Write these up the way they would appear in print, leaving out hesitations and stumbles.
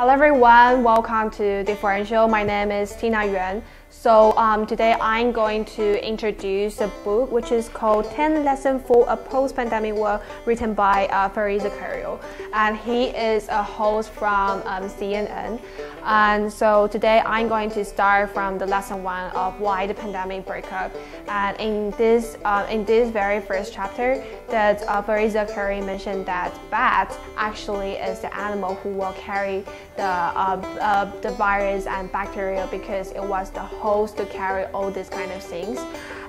Hello everyone, welcome to Differential. My name is Tina Yuan. So today I'm going to introduce a book which is called 10 Lessons for a Post-Pandemic World, written by Zakaria. And he is a host from CNN. And so today I'm going to start from the lesson 1 of why the pandemic broke up. And in this very first chapter, that Zakaria mentioned that bat actually is the animal who will carry the virus and bacteria because it was the host to carry all these kind of things.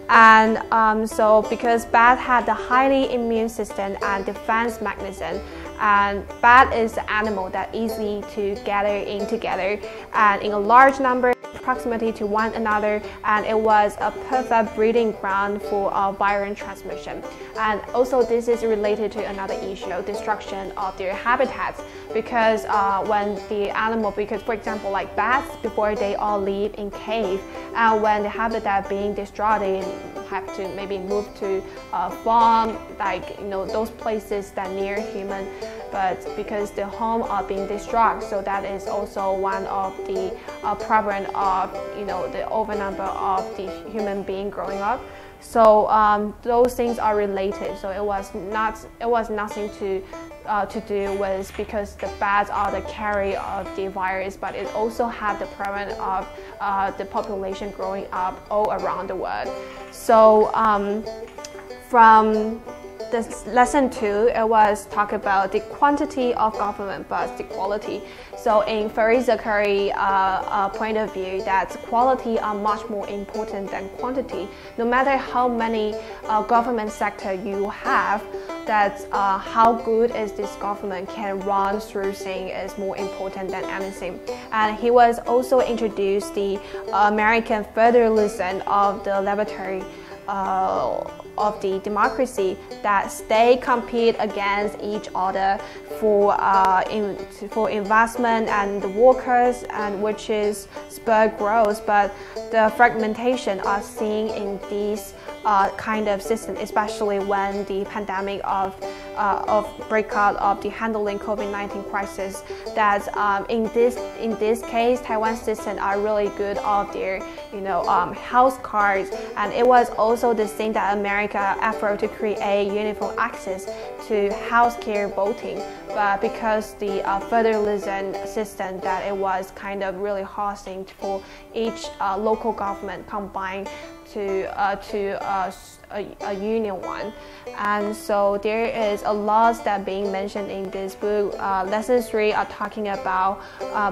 And so because bat had the highly immune system and defense mechanism, and bat is the animal that easy to gather in together and in a large number, proximity to one another, and it was a perfect breeding ground for viral transmission. And also this is related to another issue, destruction of their habitats, because when the animal, because for example like bats, before they all live in cave, and when the habitat being destroyed, they have to maybe move to a farm, like those places that near human, but because the home are being destroyed, so that is also one of the problem of the overnumber of the human being growing up. So those things are related. So it was nothing to do with because the bats are the carrier of the virus, but it also had the problem of the population growing up all around the world. So from this lesson 2, it was talk about the quantity of government, but the quality. So in Zakaria point of view, that quality are much more important than quantity. No matter how many government sector you have, that how good is this government can run through things is more important than anything. And he was also introduced the American federalism of the laboratory of the democracy, that they compete against each other for investment and the workers, and which is spur growth. But the fragmentation are seen in these kind of system, especially when the pandemic of breakout of the handling COVID-19 crisis. That in this case, Taiwan system are really good of their health cards, and it was also the thing that America effort to create uniform access to healthcare voting. But because the federalism system, that it was kind of really hard thing for each local government combined to a union one. And so there is a lot that being mentioned in this book. Lesson 3 are talking about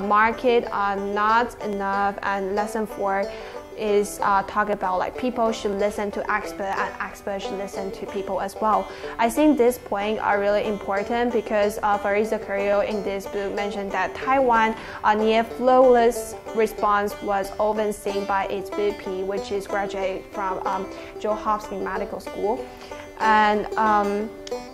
market are not enough, and lesson 4 is talk about like people should listen to experts and experts should listen to people as well. I think this point are really important because Zakaria in this book mentioned that Taiwan near flawless response was often seen by its VP, which is graduate from Johns Hopkins Medical School. And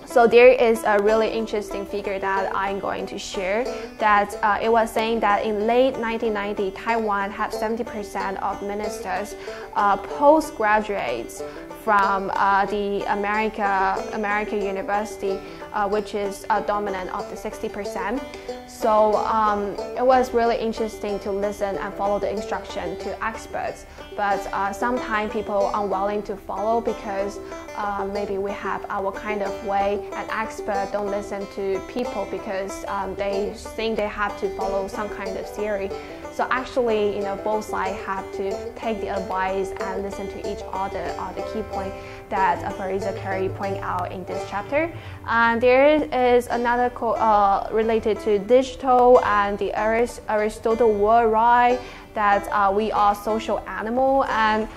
so there is a really interesting figure that I'm going to share, that it was saying that in late 1990, Taiwan had 70% of ministers postgraduates from the American university, which is dominant of the 60%. So it was really interesting to listen and follow the instruction to experts, but sometimes people are unwilling to follow because maybe we have our kind of way, and experts don't listen to people because they think they have to follow some kind of theory. So actually, both sides have to take the advice and listen to each other are the key point that Zakaria point out in this chapter. And there is another quote related to digital and the Aristotle word, right? That we are social animal, and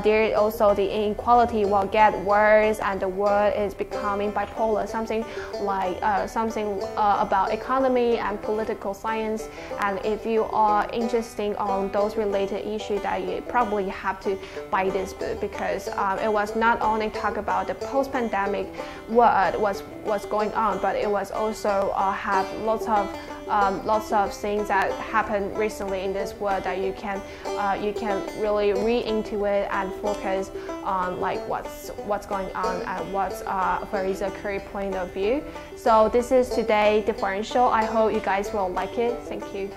there is also the inequality will get worse, and the world is becoming bipolar, something like about economy and political science. And if you are interested on those related issues, that you probably have to buy this book, because it was not only talk about the post-pandemic world what's going on, but it was also have lots of lots of things that happened recently in this world that you can really read into it and focus on like what's going on and where is the career point of view. So this is today differential. I hope you guys will like it. Thank you.